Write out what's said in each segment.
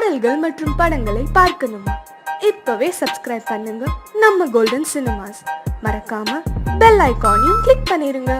பாடல்கள் மற்றும் படங்களை பார்க்கணுமா? இப்பவே சப்ஸ்கிரைப் பண்ணுங்க நம்ம கோல்டன் சினிமாஸ். மறக்காம பெல் ஐகானையும் கிளிக் பண்ணிருங்க.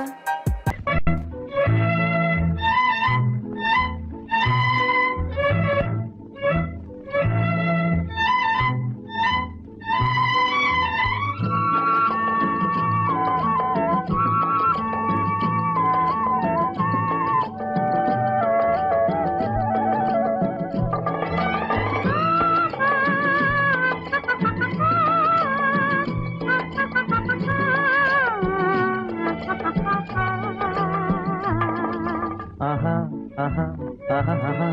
ஆஹா ஆஹா ஆஹா ஆஹா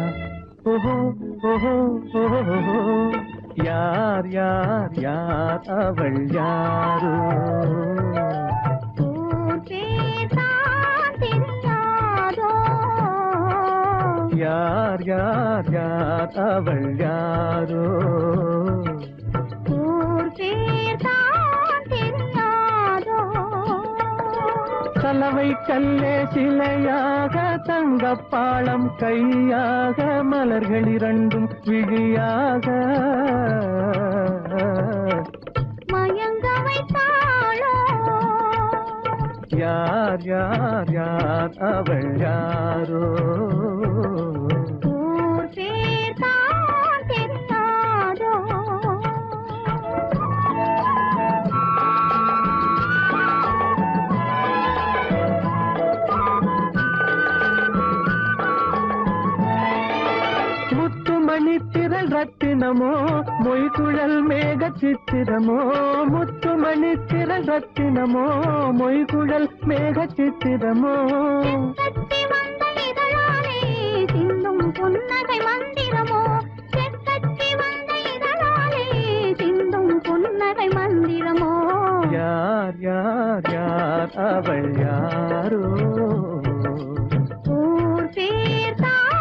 ஓஹோ ஓஹோ ஓஹோ யார் யார் யார் அவள் யாரோ யார் யார் யார் அவள் யாரோ கலவை கல்லே சிலையாக தங்கப்பாளம் கையாக மலர்கள் இரண்டும் விழியாக மயங்க வைத்தாளோ யார் யார் யார் அவள் யாரோ மணித்திரள் ரத்தினமோ மொய்குழல் மேக சித்திரமோ முத்துமணித்திரள் ரத்தினமோ மொய்குழல் மேக சித்திரமோ சிந்தும் புன்னகை மந்திரமோ சிந்தும் புன்னகை மந்திரமோ யார் யார் யார் அவள் யாரோ ஊர் பேர் தான்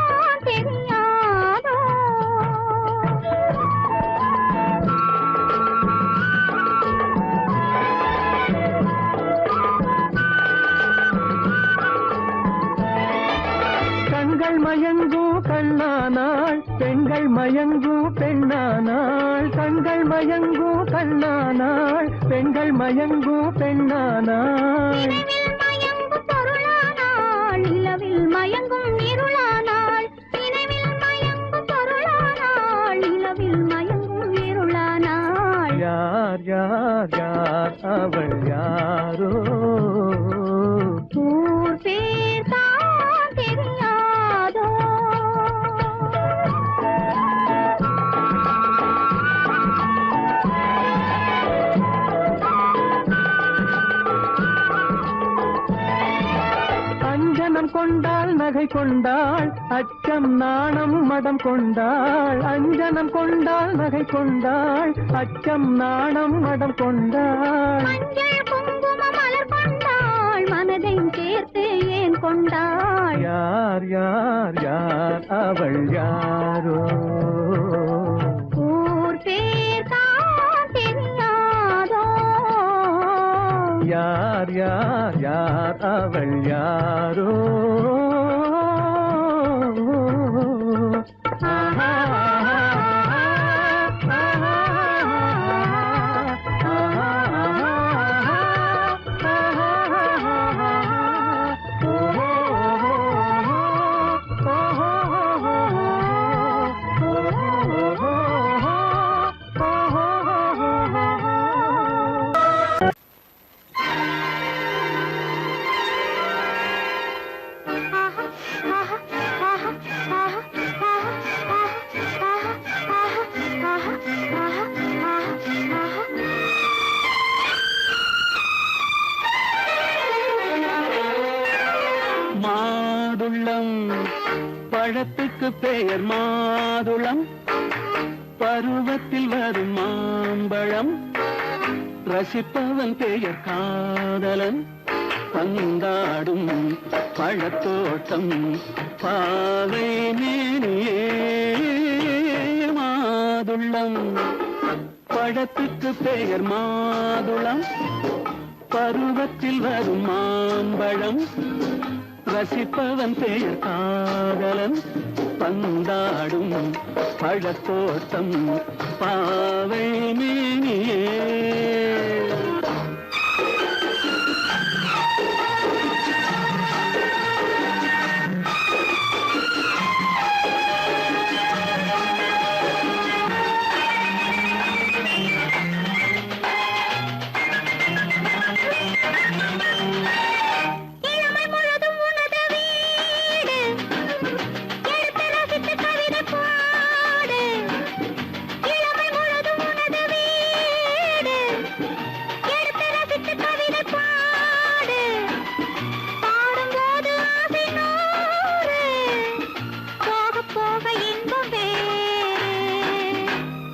தெரியாதோ கண்கள் மயங்கும் கண்ணானாள் பெண்கள் மயங்கும் பெண்ணானாள் கண்கள் மயங்கும் கண்ணானாள் பெண்கள் மயங்கும் பெண்ணானாள் மயங்கும் பொருளானாள் நிலவில் மயங்கும் இருளானாள் நினைவில் மயங்கும் பொருளானாள் நிலவில் மயங்கும் இருளானாள் யார் யார் யார் அவள் யாரோ ஊர் பேர் தான் தெரியாதோ அஞ்சனம் கொண்டாள் நகை கொண்டாள் அச்சம் நாணம் மடம் கொண்டாள் அஞ்சனம் கொண்டாள் நகை கொண்டாள் அச்சம் நாணம் மடம் கொண்டாள் மஞ்சள் குங்கும மலர் கொண்டாள் மனதை சேர்த்து ஏன் கொண்டாள் யார் யார் யார் அவள் யாரோ ஊர் பேர் தான் தெரியாதோ யார் யார் யார் அவள் யாரோ ஆஹா மாதுளம் பழத்துக்கு பெயர் மாதுளம் பருவத்தில் வரும் மாம்பழம் ரசிப்பவன் பெயர் காதலன் பந்தாடும் பழத்தோட்டம் பாவை மேனியே மாதுளம் பழத்துக்கு பெயர் மாதுளம் பருவத்தில் வரும் மாம்பழம் ரசிப்பவன் பெயர் காதலன் பந்தாடும் பழத்தோட்டம் பாவை மேனியே.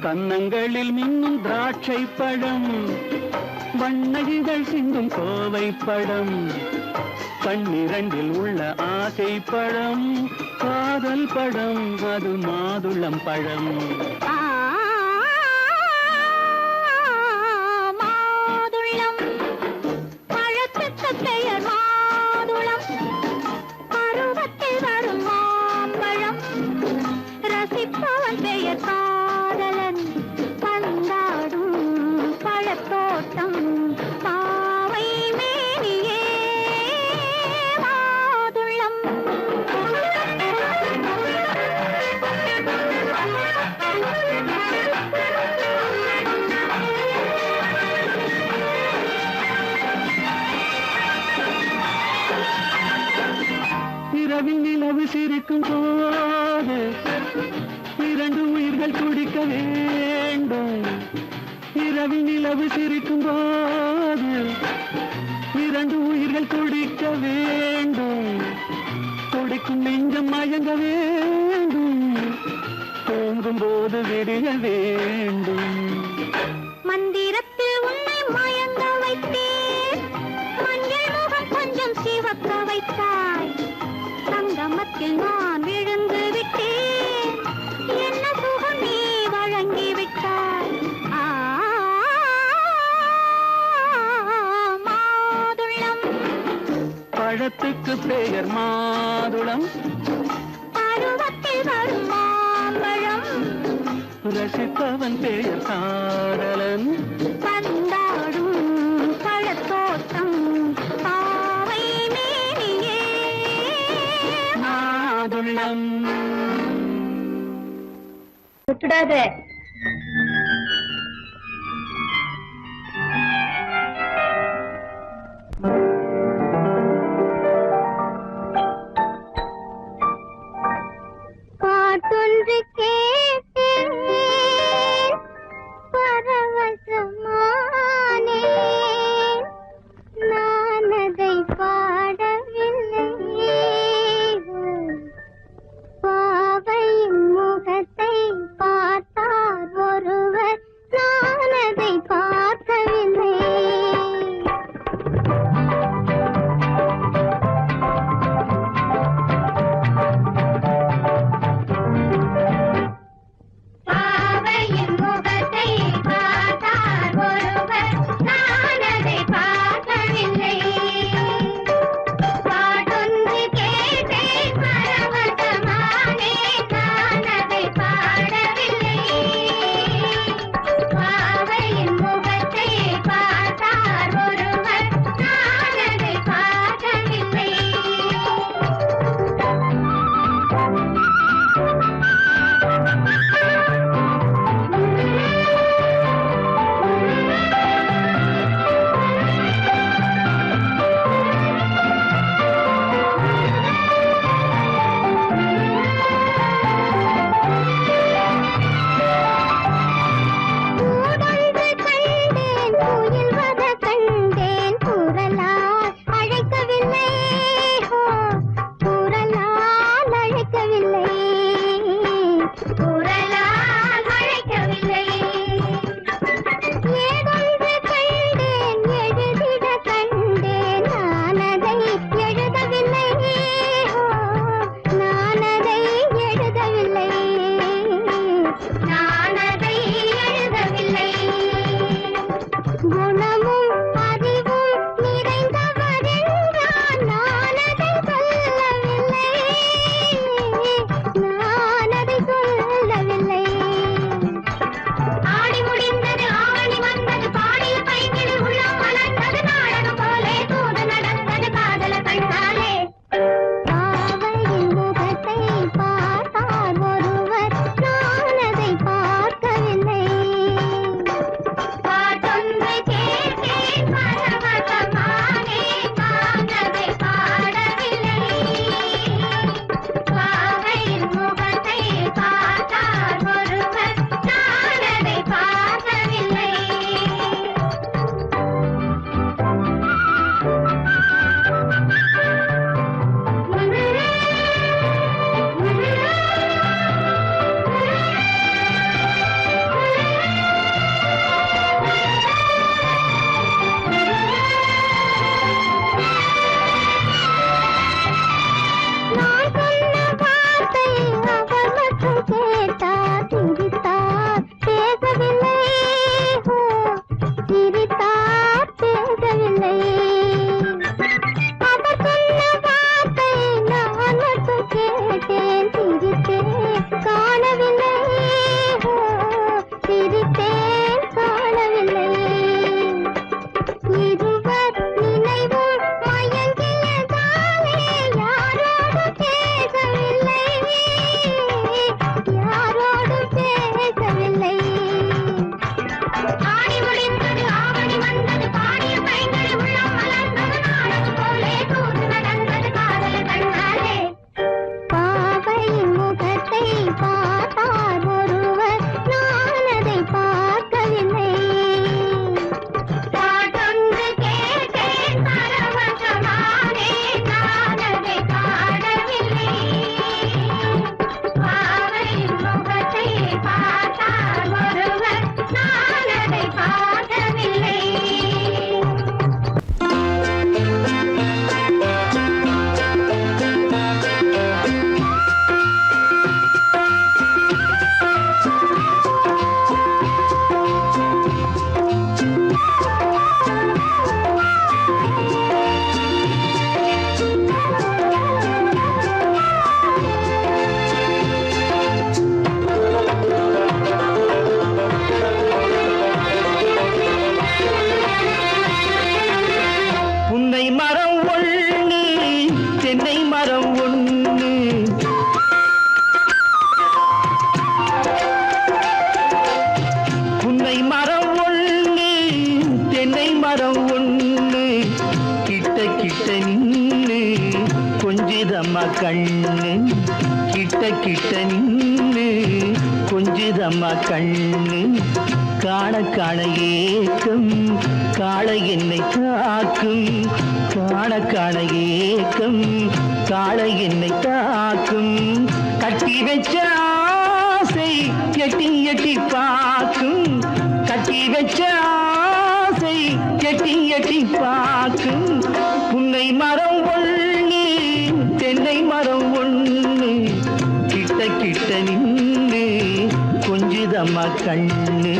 கன்னங்களில் மின்னும் திராட்சை பழம், வண்ணகிகள் சிந்தும் கோவை பழம், கண்ணிரண்டில் உள்ள ஆசை பழம், காதல் பழம், அது மாதுளம் பழம். மாதுளம் பழத்துக்கு பெயர் மாதுளம், பருவத்தில் வரும் மாம்பழம், ரசிப்பவன் பெயர் காதலன், பந்தாடும் பழத்தோட்டம் பாவை மேனியே மாதுளம். இரவில் நிலவு சிரிக்கும் போது இரண்டு உயிர்கள் துடிக்க வேண்டும். இரவில் நிலவு சிரிக்கும் போது இரண்டு உயிர்கள் துடிக்க வேண்டும். துடிக்கும் நெஞ்சம் மயங்க வேண்டும், தூங்கும் போது விடிய வேண்டும். மந்திரத்தில் உன்னை மயங்க வைத்தேன், மஞ்சள் முகம் கொஞ்சம் சிவக்க வைத்தாய், சங்கமத்தில் நான் விழுந்து விட்டேன், என்ன சுகம் நீ வழங்கி விட்டாய். மாதுளம் பழத்துக்கு பெயர் மாதுளம், பருவத்தில் வரும் மாம்பழம், ரசிப்பவன் பெயர் காதலன், பந்தாடும் பழத்தோட்டம் பாவை மேனியே மாதுளம். விட்டுடாத. பாட்டொன்று கேட்டேன், பரவசமானேன், நான் அதை பாடவில்லை, பாவையின் முகத்தை பார்த்தார் ஒரு கண்ணு கிட்ட கிட்ட நின்னு கொஞ்சுதம்மா கண்ணு காண காண ஏக்கம் காளை என்னை தாக்கும் காண காண ஏக்கம் காளை என்னை தாக்கும் கட்டி வச்ச ஆசை எட்டி எட்டி பார்க்கும் கட்டி வச்ச ஆசை எட்டி எட்டி பார்க்கும் புன்னை மரம் ஒண்ணு தென்னை மரம் ஒண்ணு கிட்ட கிட்ட நின்று கொஞ்சுதம்மா கண்ணு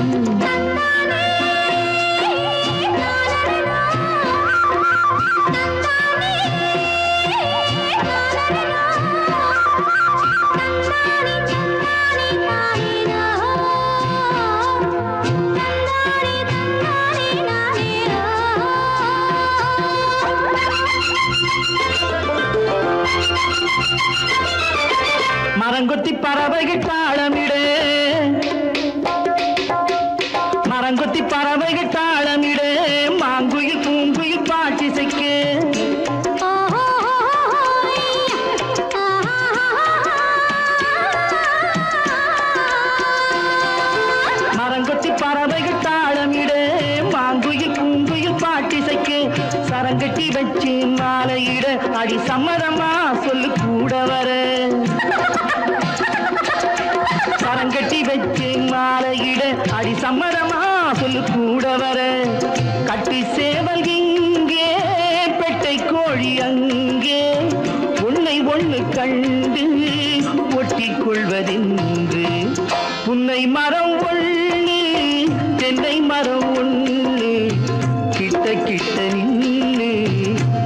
மரங்கொத்தி பறவைகள் தாளமிடு மரங்கொத்தி பறவைகள் தாளமிடு மாங்குயில் பூங்குயில் பாட்டிசைக்கு மரங்கொத்தி பறவைகள் தாளமிடு மாங்குயில் பூங்குயில் பாட்டிசைக்கு சரங்கட்டி வச்சு மாலையிட அடி சம்மதமா சொல்லு கூட வர சரங்கட்டி வச்சு மாலையிட அடி சம்மதமா சொல்லு கூட வர கட்டி சேவல் இங்கே பெட்டை கோழி அங்கே உன்னை ஒண்ணு கண்டு ஒட்டிக் கொள்வதென்று புன்னை மரம் ஒண்ணு தென்னை மரம் ஒண்ணு கிட்ட கிட்ட நின்று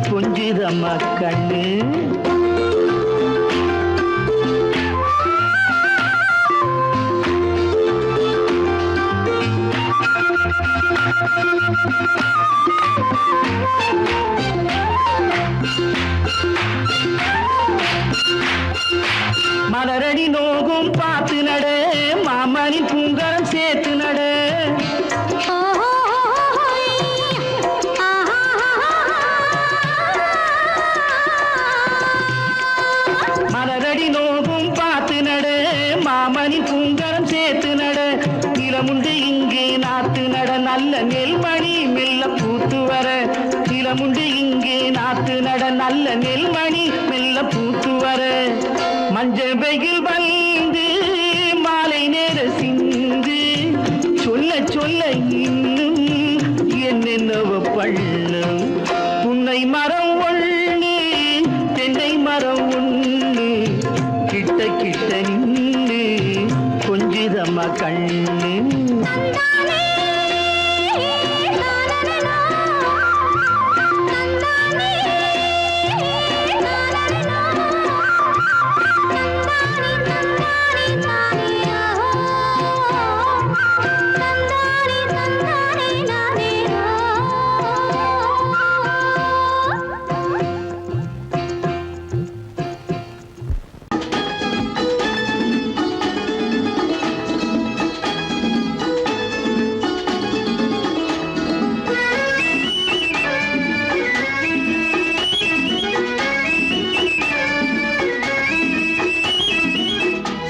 கொஞ்சுதம்மா கண்ணு மலரடி நோகும் பார்த்து நட மாமனின் பூங்கரம் சேர்த்து நட மலரடி நோகும் பார்த்து நட மாமனின் பூங்கரம் சேர்த்து நட நிலமுண்டு இங்கே நாத்து நட நல்ல நெல்மணி மெல்ல பூத்து வர நிலமுண்டு இங்கே நாத்து நட நல்ல நெல்மணி மெல்ல பூத்து வர மஞ்சள் வெயில் வந்து மாலை நேர சிந்து சொல்ல சொல்ல இன்னும் என்னென்னவ பண்ணும் புன்னை மரம் ஒண்ணு தென்னை மரம் ஒண்ணு கிட்ட கிட்ட நின்று கொஞ்சுதம்மா கண்ணு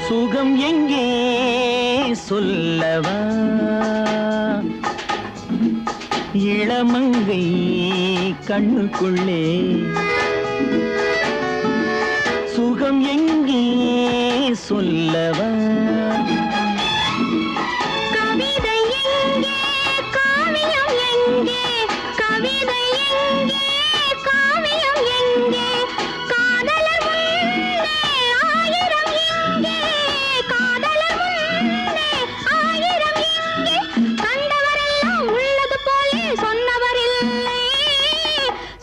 சுகம் எங்கே சொல்லவா இளமங்கை கண்ணுக்குள்ளே சுகம் எங்கே சொல்லவா கவிதை எங்கே காவியம் எங்கே கவிதை எங்கே காவியம் எங்கே காதலர் முன்னே ஆயிரம் எங்கே காதலர் முன்னே ஆயிரம் எங்கே கண்டவரெல்லாம் உள்ளது போலே சொன்னவர் இல்லை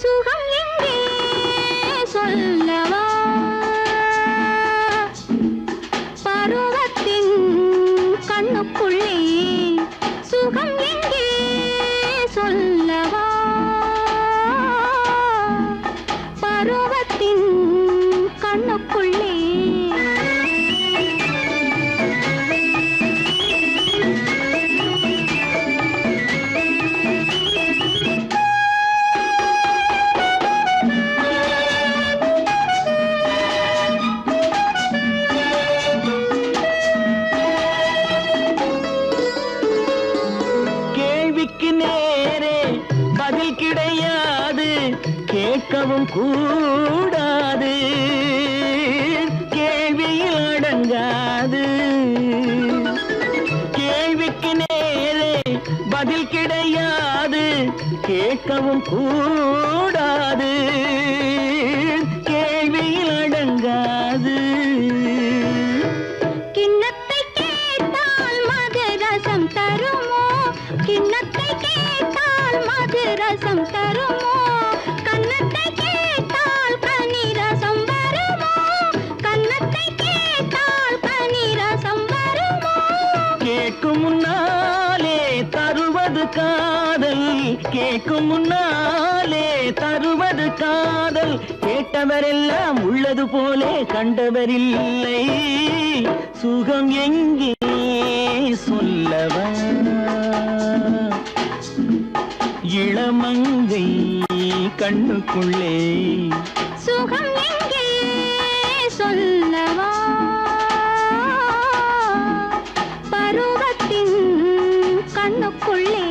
சுகம் எங்கே சொல்லவா பருவத்தின் கேட்கவும் கூடாது, கேள்வியில் அடங்காது. கேள்விக்கு நேரே பதில் கிடையாது, கேட்கவும் கூடாது, கேள்வியில் அடங்காது. கிண்ணத்தை கேட்டால் மது ரசம் தருமோ, கிண்ணத்தை கேட்டால் மது ரசம் தருமோ, கன்னத்தை கேட்டால் கனி ரசம் வருமோ, கன்னத்தை கேட்டால் கனி ரசம் வருமோ. கேட்கும் முன்னாலே தருவது காதல், கேட்கும் முன்னாலே தருவது காதல். கேட்டவரெல்லாம் உள்ளது போலே கண்டவரில்லை, சுகம் எங்கே சொல்லவா? இளமங்கை கண்ணுக்குள்ளே சுகம் எங்கே சொல்லவா? பருவத்தின் கண்ணுக்குள்ளே.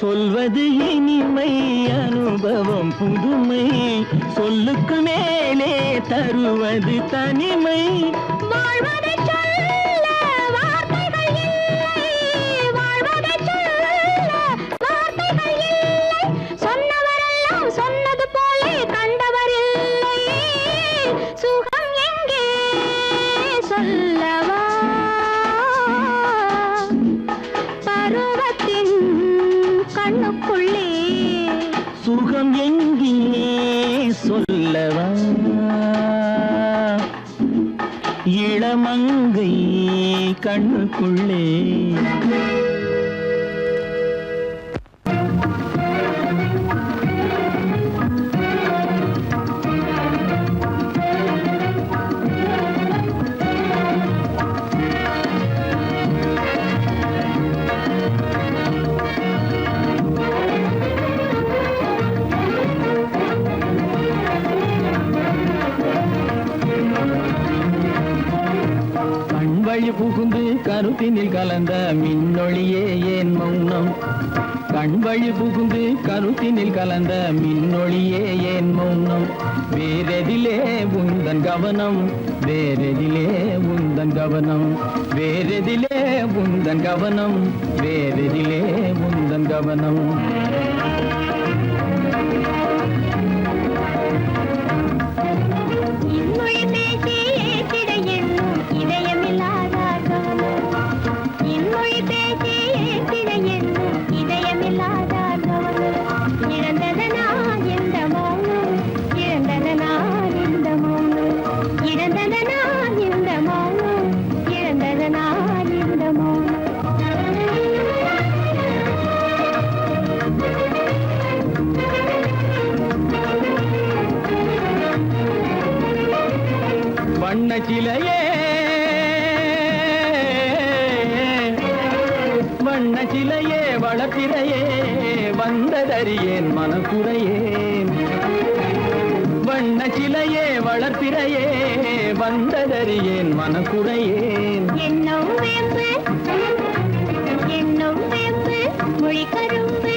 சொல்வது இனிமை, அனுபவம் புதுமை, சொல்லுக்கு மேலே தருவது தனிமை. வாழ்வதை சொல்ல வார்த்தைகள் இல்லை, வாழ்வதை சொல்ல வார்த்தைகள் இல்லை, சொன்னவரெல்லாம் சொன்னது போலே கண்டவர் இல்லை, சுகம் எங்கே சொல்லவா? பருவத்தின் கண்ணுக்குள்ளே. சுகம் எங்கே சொல்லவா? இளமங்கை கண்ணுக்குள்ளே. கண்வழி புகுந்து கருத்தினில் கலந்த மின்னொளியே ஏன் மௌனம்? கண்வழி புகுந்து கருத்தினில் கலந்த மின்னொளியே ஏன் மௌனம்? வேறெதிலே உந்தன் கவனம், வேறெதிலே உந்தன் கவனம், வேறெதிலே உந்தன் கவனம், வேறெதிலே உந்தன் கவனம். இன்மொழி பேசி ஏற்றிட எண்ணும் இதயமில்லாதார் கவனம், இன்மொழி பேசி ஏற்றிட எண்ணும் இதயமில்லாதார் கவனம். இழந்ததனா இந்த மௌனம், இழந்ததனா இந்த மௌனம், இழந்ததனா இந்த மௌனம், இழந்ததனா இந்த மௌனம். வண்ணச்சிலையே வண்ணச்சிலையே வளர்த்திரையே வந்ததறியேன் மனக்குறையேன். வண்ணச்சிலையே வளர்த்திரையே வந்ததறியேன் மனக்குறையேன். என்னும் வேம்பு என்னும் வேம்பு மொழி கரும்பு,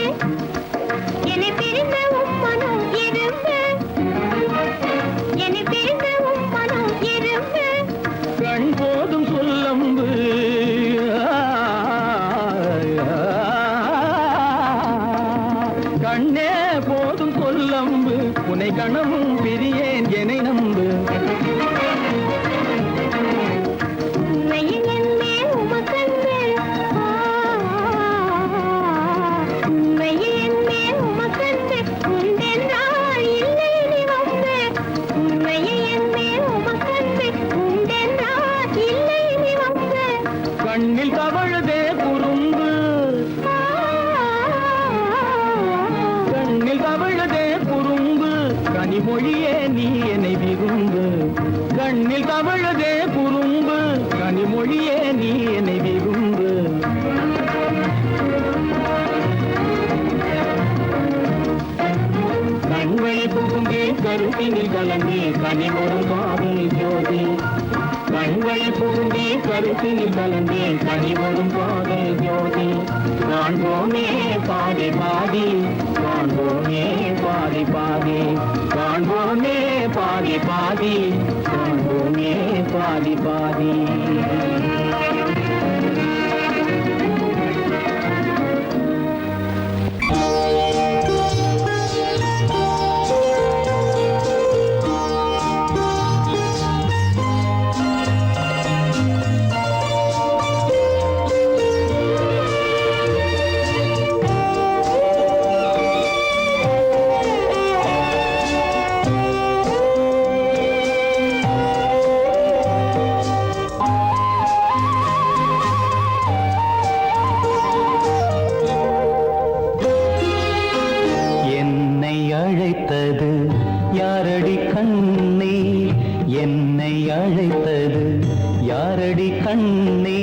என்னை பிரிந்த உம்மனம் இரும்பு, என்னை பிரிந்த உம்மனம் இரும்பு. கண் போதும் சொல்லம்பு, கண்ணே போதும் சொல்லம்பு, உனை கணமும் பிரியேன் என்னை நம்பு. உண்மையில் என்னே உமக்கன்று, உண்மையில் என்னே உமக்கன்று, உண்டென்றால் இல்லை நீ வந்து. உண்மையில் என்னே உமக்கன்று, உண்டென்றால் இல்லை கண்ணில் தவழுதே குறும்பு கனிமொழியே நீ என்னை விரும்பு. கண்வழி புகுந்தே கருத்தினில் கலந்தே கனிமொரும் காதல் ஜோதி. கண்வழி புகுந்தே கருத்தினில் கலந்தே கனிமொரும் காதல் ஜோதி. காண்போமே பாதி பாதி காண்போமே பாதி பாதி காண்போமே பாதி பாதி காண்போமே பாதி பாதி. அழைத்தது யாரடி கண்ணே, என்னை அழைத்தது யாரடி கண்ணே,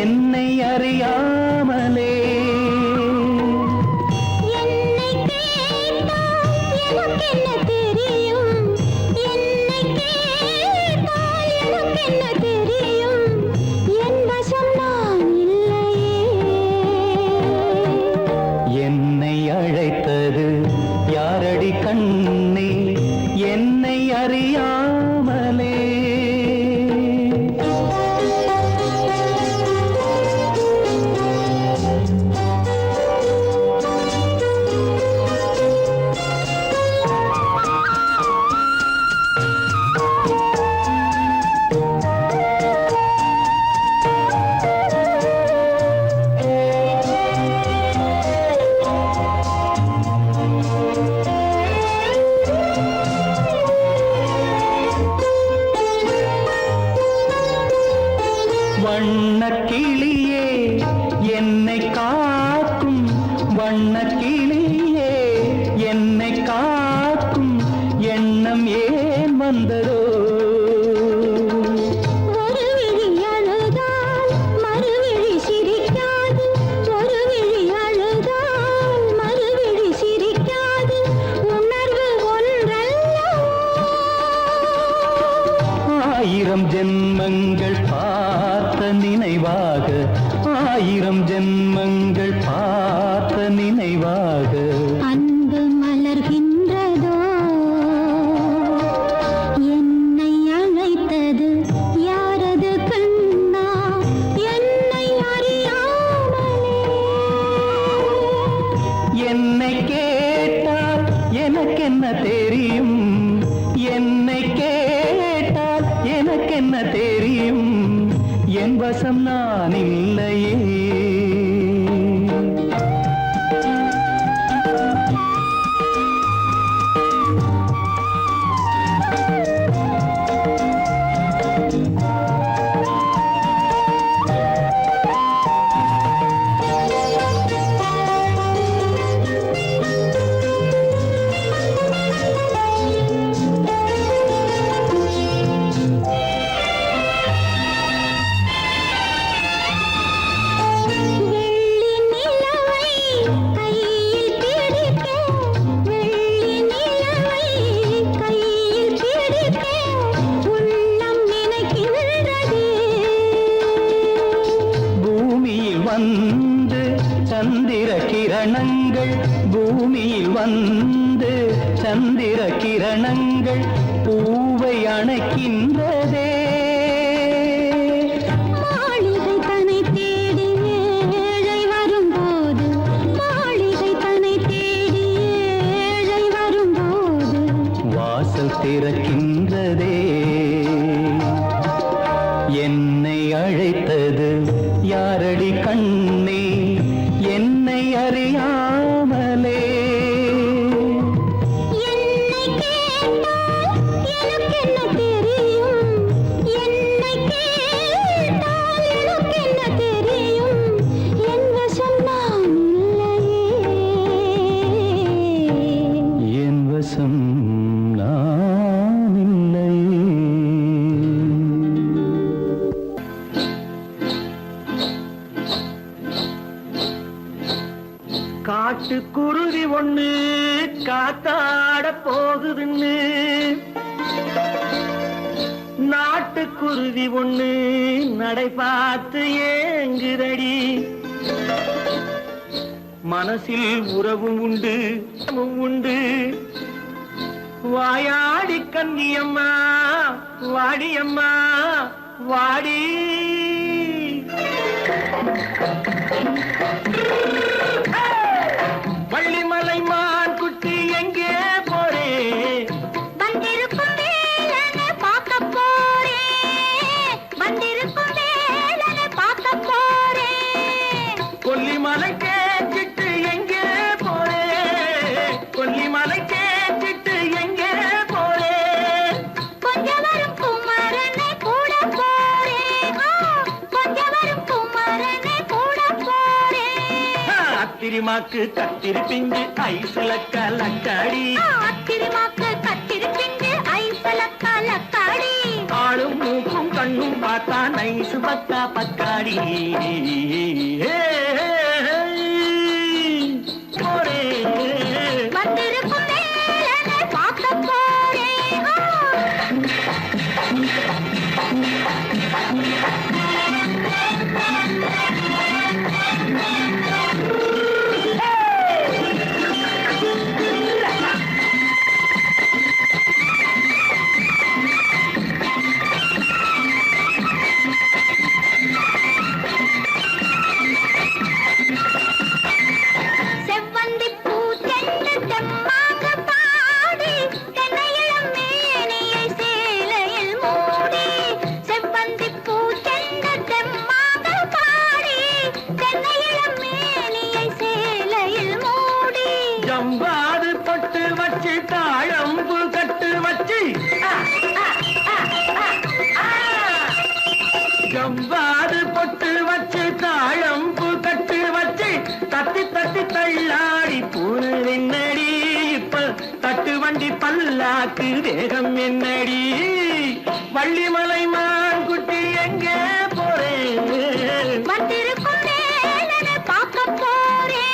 என்னை அறியாமலே. என்னை கேட்டால் எனக்கென்ன தெரியும், என்னை கேட்டால் எனக்கென்ன தெரியும், என் வசம் நான் இல்லையே. என்னை அழைத்தது யாரடி கண்ணே, என்னை அறியாமலே. வண்ணக்கிளியே என்னை காக்கும், வண்ணக்கிளியே என்னை காக்கும் எண்ணம் ஏன் வந்ததோ. ஒரு விழி அழுதால் மறுவிழி சிரிக்காது, ஒரு விழி அழுதால் மறுவிழி சிரிக்காது, உணர்வு ஒன்றல்ல. ஆயிரம் ஜென்மங்கள் பார்த்த நினைவாக, ஆயிரம் ஜென்மங்கள் பார்த்த நினைவாக அன்பு மலர்கின்றதோ. என்னை அழைத்தது யாரது கண்ணா, என்னை அறியாமலே. என்னை கேட்டால் எனக்கென்ன தெரியும், என்னை கேட்டால் எனக்கென்ன தெரியும், என் வசம் நான் இல்லையே. வந்து சந்திர கிரணங்கள், பூமியில் வந்து சந்திர கிரணங்கள் பூவை அணைக்கின்றதே. மாளிகை தன்னை தேடி ஏழை வரும்போது, மாளிகை தன்னை தேடி ஏழை வரும்போது வாசல் திறக்கின்றதே. என்னை அழைத்தது யாரடி கண்ணே, என்னை அறியாமலே. என்னை கேட்டால் எனக்கென்ன தெரியும், என்னை கேட்டால் எனக்கென்ன தெரியும், என் வசம் நான் இல்லையே. என் வசம் நான் காட்டுக்குருவி ஒண்ணு காத்தாட போகுதுன்னு நாட்டுக்குருவி ஒண்ணு நடை பார்த்து ஏங்குதடி மனசில் உறவும் உண்டு உண்டு வாயாடி கன்னியம்மா வாடியம்மா வாடி வள்ளிமலை மான் குட்டி எங்கே போறே வந்திருக்கும் வேலனை பார்க்க போறேன் வந்திருக்கும் வேலனை பார்க்க போறேன் கொல்லிமலை கேட்டுட்டு எங்கே போறே கொல்லிமலை கேட்டுட்டு எங்கே போறே கொஞ்சம் வரும் குமரனை கூட போறேன் கொஞ்சம் வரும் குமரனை கூட போறேன் அத்திரிமாக்கு கத்திரி பிஞ்சு ஐசுல கலக்காடி அத்திரிமாக்கு கத்திரி பிஞ்சு ஐசல கலக்காடி ஆளும் மூக்கும் கண்ணும் பார்த்தா நைசு பக்கா பக்காடி போரே வந்திருக்கும் வேலனை பார்க்க போறேன் செவ்வந்தி பூ தென்று தெம்மாக பாடி தென்னையிளம் மேனியை சேலையில் மூடி செவ்வந்தி பூ தென்று தெம்மாக பாடி தென்னையிளம் மேனியை சேலையில் மூடி ஜம்பாது பட்டு வச்சு தாழம்பு கட்டு வச்சு ஜம்பாது பொட்டு வச்சு தாழம்பு கட்டு வச்சு தட்டி தட்டி தள்ளாடி பூனு என்னடி இப்ப தட்டு வண்டி பல்லாக்கு வேகம் என்னடி வள்ளிமலை மான் குட்டி எங்கே போறேன் வந்திருக்கும் வேலனை பார்க்க போறேன்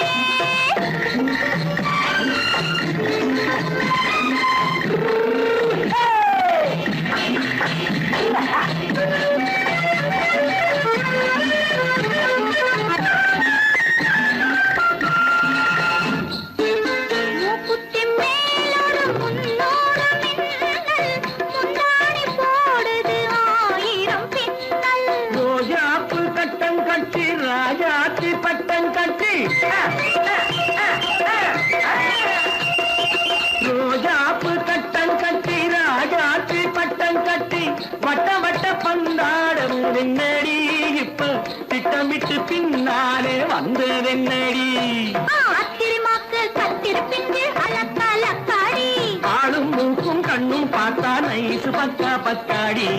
மூக்குத்தி மேலோடு முன்னோடு மின்னல் முந்தாணி போடுது ஆயிரம் பின்னல் ரோஜாப்பு கட்டம் கட்டி ராஜாத்தி பட்டம் கட்டி ரோஜாப்பு கட்டம் கட்டி ராஜாத்தி பட்டம் கட்டி வட்ட வட்ட பந்தாடம் வெண்ணடி இப்ப திட்டமிட்டு பின்னாலே வந்ததென்னடி அத்திரிமாக்கு கத்திரி பிஞ்சு அலக்காடி ஆளும் மூக்கும் கண்ணும் பார்த்தா நைசு பக்கா பக்காடி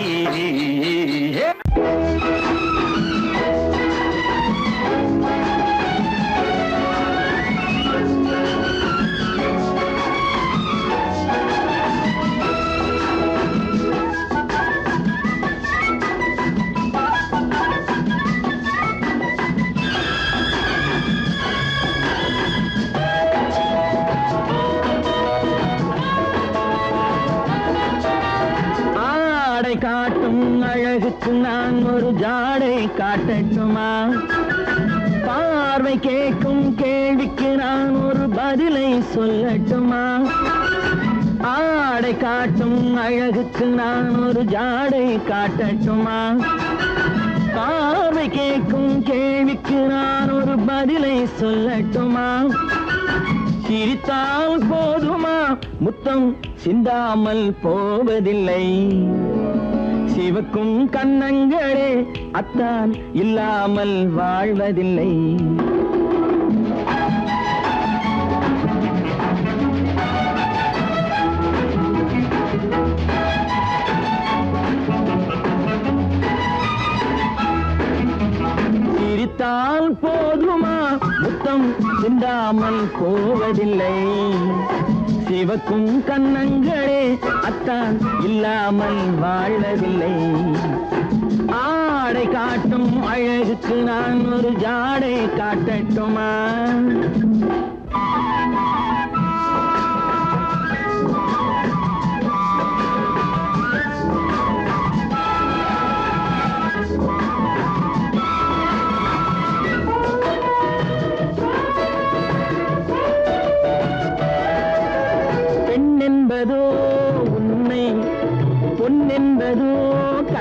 ஆடை காட்டும் அழகுக்கு நான் ஒரு ஜாடை காட்டட்டுமா பார்வை கேட்கும் கேள்விக்கு நான் ஒரு பதிலை சொல்லட்டுமா ஆடை காட்டும் அழகுக்கு நான் ஒரு ஜாடை காட்டட்டுமா பார்வை கேட்கும் கேள்விக்கு நான் ஒரு பதிலை சொல்லட்டுமா சிரித்தால் போதுமா முத்தம் சிந்தாமல் போவதில்லை சிவக்கும் கண்ணங்களே அத்தான் இல்லாமல் வாழ்வதில்லை சிரித்தால் போதுமா முத்தம் சிந்தாமல் போவதில்லை சிவக்கும் கண்ணங்களே அத்தான் இல்லாமல் வாழவில்லை ஆடை காட்டும் அழகுக்கு நான் ஒரு ஜாடை காட்டட்டுமா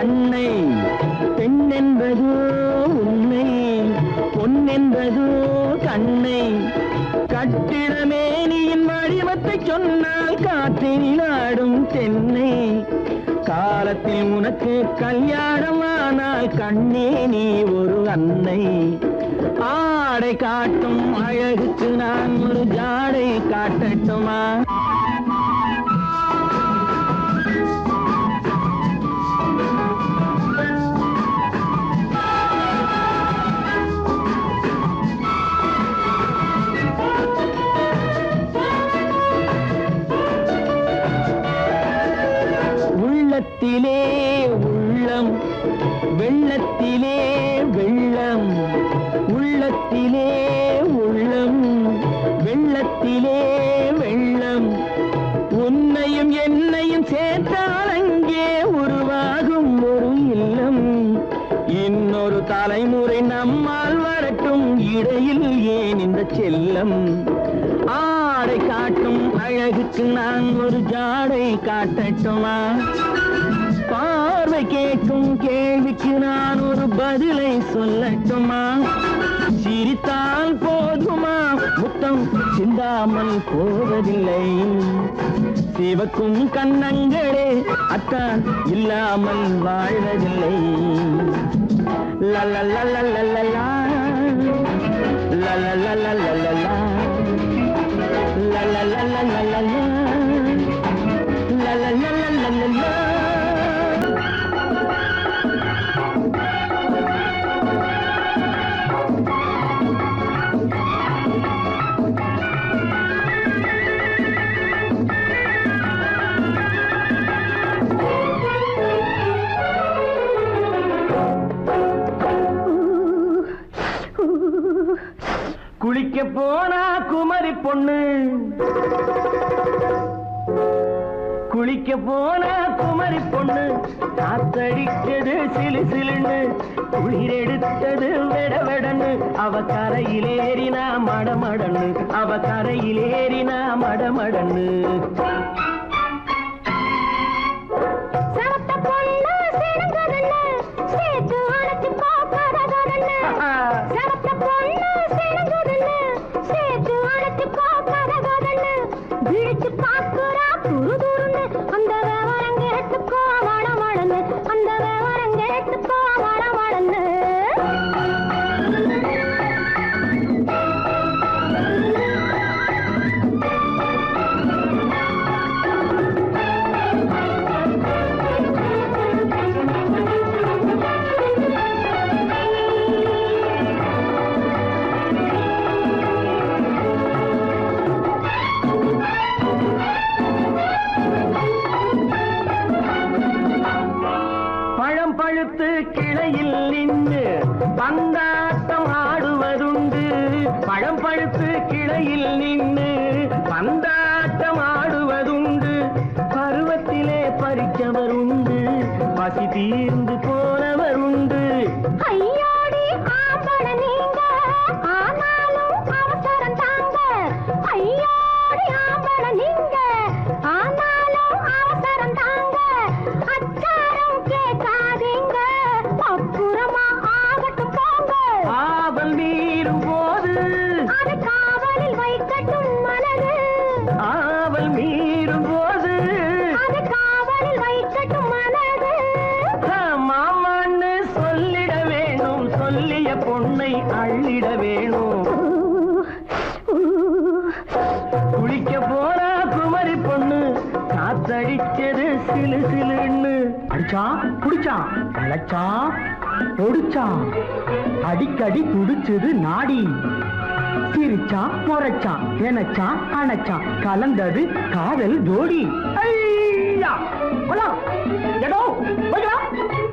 கண்ணை பெண் என்பதோ உன்னை பொன் என்பதோ கண்ணை கட்டிடமேனியின் வடிவத்தை சொன்னால் காற்றில் ஆடும் தென்னை காலத்தில் உனக்கு கல்யாணம் ஆனால் கண்ணே நீ ஒரு அன்னை ஆடை காட்டும் அழகுக்கு நான் ஒரு ஜாடை காட்டட்டுமா உள்ளத்திலே உள்ளம் வெள்ளத்திலே வெள்ளம் உள்ளத்திலே உள்ளம் வெள்ளத்திலே வெள்ளம் உன்னையும் என்னையும் சேர்த்தால் அங்கே உருவாகும் ஒரு இல்லம் இன்னொரு தலைமுறை நம்மால் வரட்டும் இடையில் ஏன் இந்த செல்லம் ஆடை காட்டும் அழகுக்கு நான் ஒரு ஜாடை காட்டட்டுமா பார்வை கேட்கும் கேள்விக்கு நான் ஒரு பதிலை சொல்லட்டுமா சிரித்தால் போதுமா முத்தம் சிந்தாமல் போவதில்லை சிவக்கும் கண்ணங்களே அத்தான் இல்லாமல் வாழ்வதில்லை லலலலலலலா லலலலலலலா லலலலலலலா லலலலலலலா குளிக்க போனா குமரி பொண்ணு குளிக்க போனா குமரி பொண்ணு காத்தடிச்சது சிலு சிலுன்னு குளிர் எடுத்தது வெடவெடன்னு அவ கரையிலேறினா மடமடன்னு அவ கரையிலேறினா மடமடன்னு கிளையில் நின்று பந்தாட்டம் ஆடுவதுண்டு பழம் பழுத்து கிளையில் நின்று பந்தாட்டம் ஆடுவதுண்டு பருவத்திலே பறிச்சவர் உண்டு பசி தீர்ந்து போனவர் உண்டு ஐயோடி ஆம்பள நீங்க ஆனாலும் அவசரம் தாங்க ஐயோடி ஆம்பள நீங்க ஆனாலும் அவசரம் தாங்க அச்சாரம் கேட்காதீங்க அப்புறமா ஆகட்டும் போங்க ஆவல் மீறும் போது அது காவலில் வைக்கட்டும் மனது ஆவல் மீறும் போது அது காவலில் வைக்கட்டும் மனது மாமான்னு சொல்லிட வேணும் சொல்லிய பொண்ணை அள்ளிட வேணும் குளிக்க போறா குமரி பொண்ணு காத்தடிச்சது சிலு சிலுன்னு அடிச்சான் புடிச்சான் அழைச்சான் ஒடிச்சான் அடிக்கடி துடிச்சது நாடி சிரிச்சான் முறைச்சான் நினைச்சான் அணைச்சான் கலந்தது காதல் ஜோடி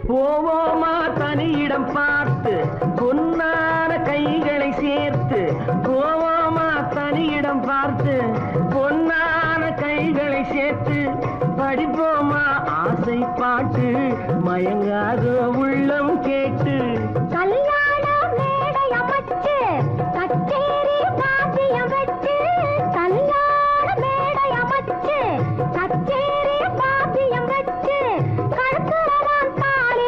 போவோமா தனியிடம் பார்த்து பொன்னான கைகளை சேர்த்து போவோமா தனியிடம் பார்த்து பொன்னான கைகளை சேர்த்து படிப்போமா ஆசை பாட்டு மயங்காத உள்ளம் கேட்டு கல்யாண மேடை அமைச்சு கச்சேரி வாத்தியம் வச்சு கல்யாண மேடை அமைச்சு கச்சேரி வாத்தியம் வச்சு கழுத்துறவான் தாலி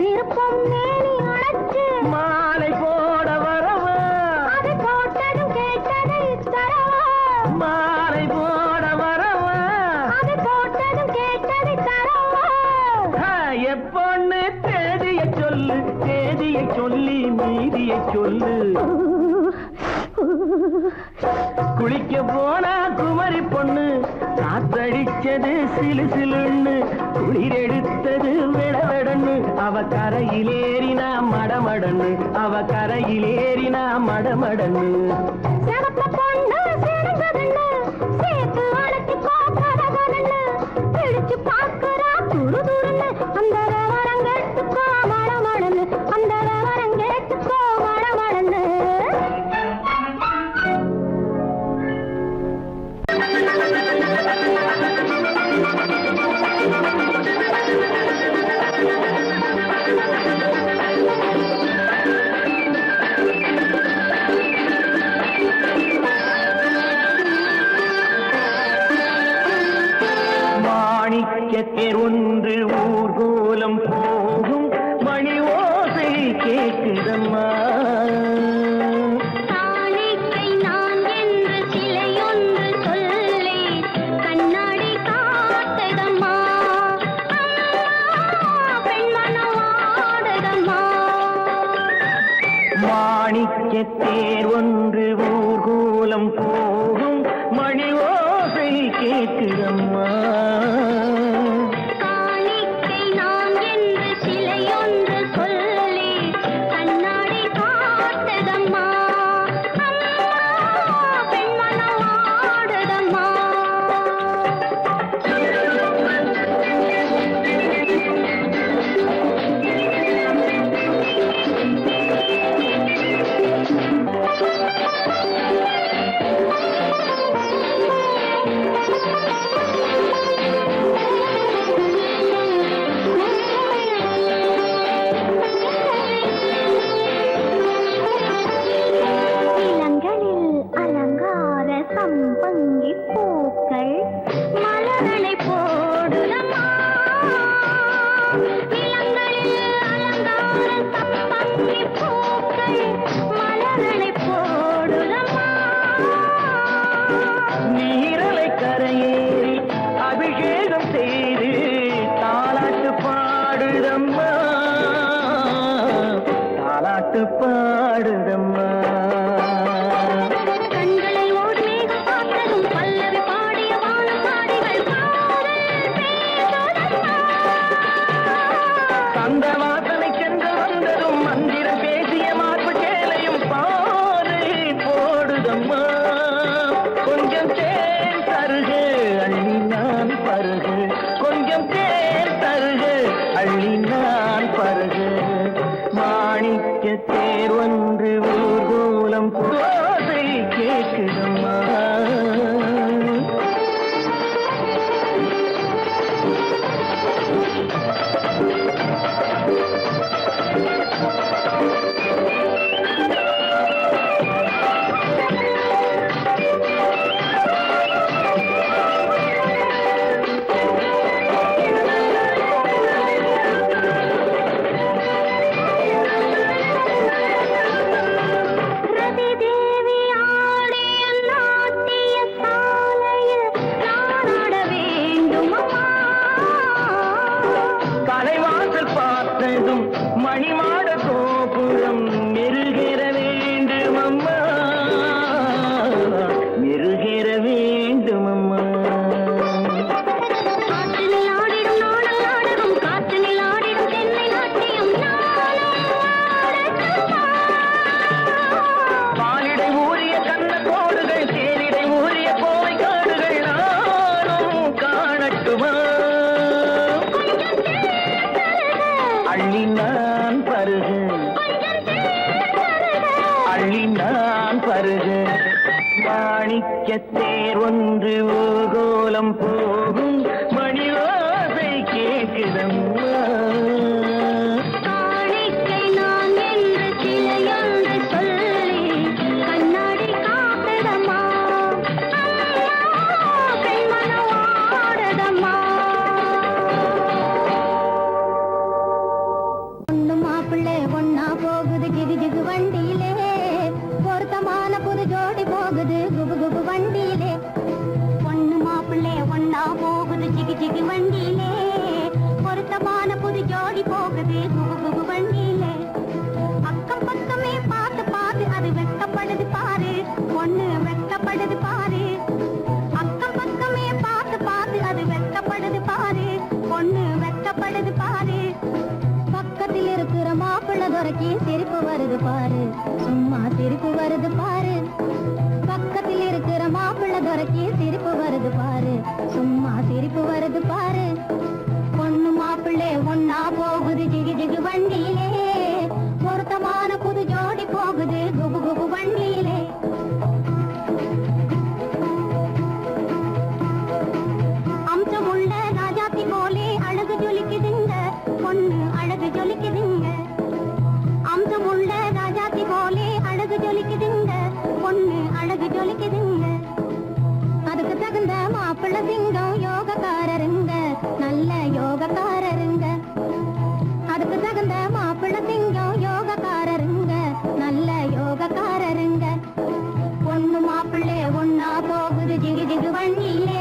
விருப்பம் மேனி அழைச்சு மாலை போட வரவா அது போட்டதும் கேட்டதை தரவா மாலை போட வரவா அது போட்டதும் கேட்டதை தரவா எப்பொண்ணு தேதியை சொல்லு தேதியை சொல்லி மீதியை சொல்லு குளிக்க போனா குமரி பொண்ணு காத்தடிச்சது சிலு சிலுன்னு குளிர் எடுத்தது விடவெடன்னு அவ கரையிலேறினா மடமடன்னு அவ கரையிலேறினா மடமடன்னு சிறப்ப பொண்ணு சிறந்ததுன்னு சேர்த்து அழைச்சிக்கோ கதகதன்னு பிடிச்சு பார்க்கறா துரு துருன்னு அந்த விவரம் கேட்டுக்கோ மடமடன்னு அந்த விவரம் கேட்டுக்கோ மடமடன்னு மாணிக்கத்தேர் ஒன்று ஊர்கோலம் போகும் மணி ஓசை கேட்குதம்மா காணிக்கை நான் என்று சிலையொன்று சொல்லே கண்ணாடி காத்ததம்மா பெண்மனம் ஆடுதம்மா மாணிக்கத்தேர் ஒன்று ஊர்கோலம் போகும் மணி ஓசை கேட்குதம்மா காணிக்கை நான் என்று சிலையொன்று சொல்லே கண்ணாடி காத்ததம்மா பெண்மனம் ஆடுதம்மா இளங்களில் அலங்கார சம்பங்கி பூக்கள் மலர்களை போடுதம்மா இளங்களில் அலங்கார சம்பங்கி பூக்கள் மலர்களை போடுதம்மா நீரலை கரையேறி அபிஷேகம் செய்து தாலாட்டு பாடுதம்மா தாலாட்டு பாடுதம்மா கண்களை ஓர் மேகம் பார்த்ததும் பல்லவி பாடிய வானசாடிகள் காதல் பேசுதம்மா அந்த வாசனை சென்று வந்ததும் மந்திரம் பேசிய மார்பு சேலையும் பாறை போடுதம்மா கொஞ்சம் தேன் தருகு அள்ளி நான் பருகு கொஞ்சம் தேன் தருகு அள்ளி நான் பருகு மாணிக்க தேர் ஒன்று ஊர்கோலம் போதை கேட்குதம்மா ரதி தேவி ஆடிய நாட்டிய சாலையில் நான் ஆட வேண்டுமம்மா கலைவாசல் பார்த்ததும் மணிமாட கோபுரம் மெருகேற வேண்டும் அம்மா மெருகேற வேண்டும் அம்மா காற்றினில் ஆடிடும் நாடல் நாடகம் காற்றினில் ஆடிடும் தென்னை நாட்டியம் நானும் ஆடட்டுமா? பாலிடை ஊறிய கண்ண கோடுகள் தேனிடை ஊறிய கோவை காடுகள் நானும் காணட்டுமா கொஞ்சம் தேன் தருக, அள்ளி நான் பருகு கொஞ்சம் தேன் தருக. அள்ளி நான் பருகு மாணிக்க தேர் ஒன்று ஊர்கோலம் போகும் மணி ஓசை கேட்குதம்மா காணிக்கை நான் என்று சிலையொன்று சொல்லி கண்ணாடி காத்ததம்மா பெண்மனம் ஆடுதம்மா வருது பாரு பக்கத்தில் இருக்கிற மாப்பிள்ளை துரைக்கு சிரிப்பு வருது பாரு சும்மா சிரிப்பு வருது பாரு பக்கத்தில் இருக்கிற மாப்பிள்ளை துரைக்கு சிரிப்பு வருது பாரு சும்மா சிரிப்பு வருது பாரு பொண்ணு மாப்பிள்ளை ஒன்னா போகுது ஜிகு ஜிகு வண்டியிலே பொருத்தமான புது ஜோடி போகுது குபு குபு வண்டியிலே அம்சமுள்ள ராஜாத்தி போலே அழகு ஜொலிக்குதுங்க பொண்ணு அழகு ஜொலிக்குதுங்க அம்சமுள்ள ராஜாத்தி போலே அழகு ஜொலிக்குதுங்க பொண்ணு அழகு ஜொலிக்குதுங்க அதுக்கு தகுந்த மாப்பிள்ளை சிங்கம் யோகக்காரருங்க நல்ல யோகக்காரருங்க அதுக்கு தகுந்த மாப்பிள்ளை சிங்கம் யோகக்காரருங்க நல்ல யோகக்காரருங்க பொண்ணு மாப்பிள்ளை ஒன்னா போகுது ஜிகு ஜிகு வண்டியிலே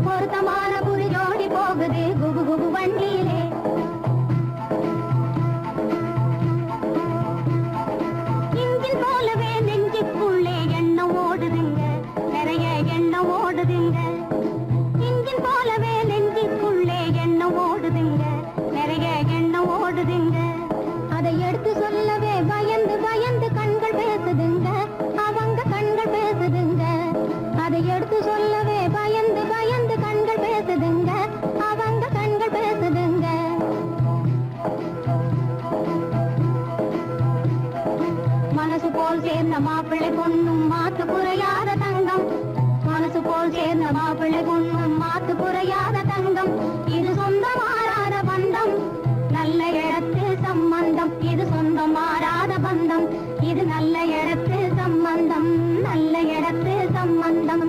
பொருத்தமான புது ஜோடி போகுது குபு குபு வண்டியிலே இன்ஜின் போலவே நெஞ்சுக்குள்ளே எண்ணம் ஓடுதுங்க நிறைய எண்ணம் ஓடுதுங்க இன்ஜின் போலவே நெஞ்சுக்குள்ளே எண்ணம் ஓடுதுங்க நிறைய எண்ணம் ஓடுதுங்க அதை எடுத்து சொல்லவே பயந்து பயந்து கண்கள் பேசுதுங்க அவங்க கண்கள் பேசுதுங்க அதை எடுத்து சொல்லவே பயந்து பயந்து கண்கள் பேசுதுங்க அவங்க கண்கள் பேசுதுங்க மனசு போல் சேர்ந்த மாப்பிள்ளை பொண்ணும் மாத்து குறையாத தங்கம் மனசு போல் சேர்ந்த மாப்பிள்ளை பொண்ணும் மாத்து குறையாத தங்கம் இது சொந்தம் மாறாத பந்தம் நல்ல இடத்து சம்பந்தம் இது சொந்தம் மாறாத பந்தம் இது நல்ல இடத்து சம்பந்தம் நல்ல இடத்து சம்பந்தம்